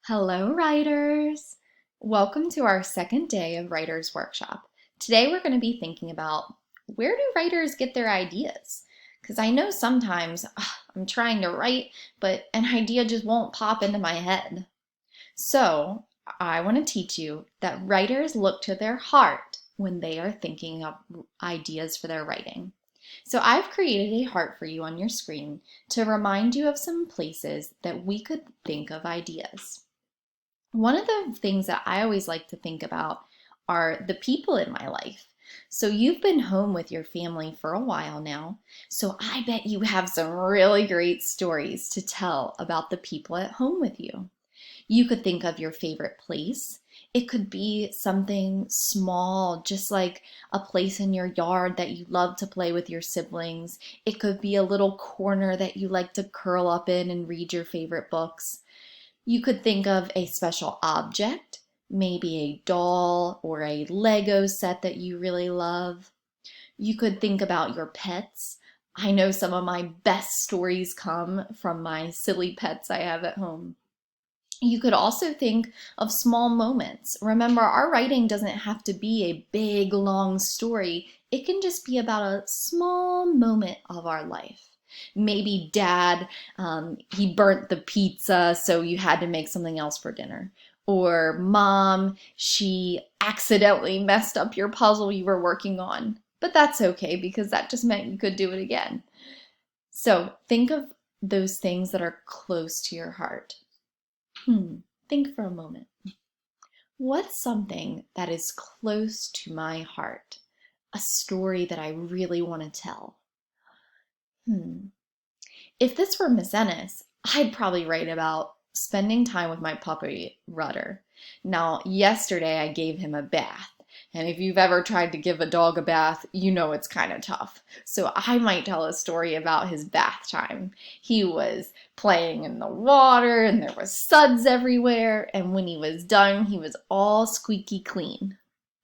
Hello, writers! Welcome to our second day of Writers Workshop. Today we're going to be thinking about where do writers get their ideas? Because I know sometimes I'm trying to write, but an idea just won't pop into my head. So I want to teach you that writers look to their heart when they are thinking of ideas for their writing. So I've created a heart for you on your screen to remind you of some places that we could think of ideas. One of the things that I always like to think about are the people in my life. So you've been home with your family for a while now, so I bet you have some really great stories to tell about the people at home with you. You could think of your favorite place. It could be something small, just like a place in your yard that you love to play with your siblings. It could be a little corner that you like to curl up in and read your favorite books. You could think of a special object, maybe a doll or a Lego set that you really love. You could think about your pets. I know some of my best stories come from my silly pets I have at home. You could also think of small moments. Remember, our writing doesn't have to be a big, long story. It can just be about a small moment of our life. Maybe dad, he burnt the pizza, so you had to make something else for dinner. Or mom, she accidentally messed up your puzzle you were working on. But that's okay because that just meant you could do it again. So think of those things that are close to your heart. Think for a moment. What's something that is close to my heart? A story that I really want to tell. If this were Miss Ennis, I'd probably write about spending time with my puppy, Rudder. Now, yesterday I gave him a bath. And if you've ever tried to give a dog a bath, you know it's kind of tough. So I might tell a story about his bath time. He was playing in the water and there was suds everywhere. And when he was done, he was all squeaky clean.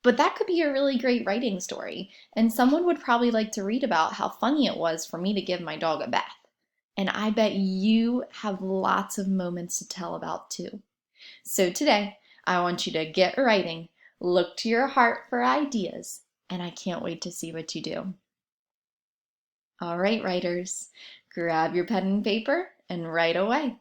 But that could be a really great writing story. And someone would probably like to read about how funny it was for me to give my dog a bath. And I bet you have lots of moments to tell about too. So today, I want you to get writing, look to your heart for ideas, and I can't wait to see what you do. All right, writers, grab your pen and paper and write away.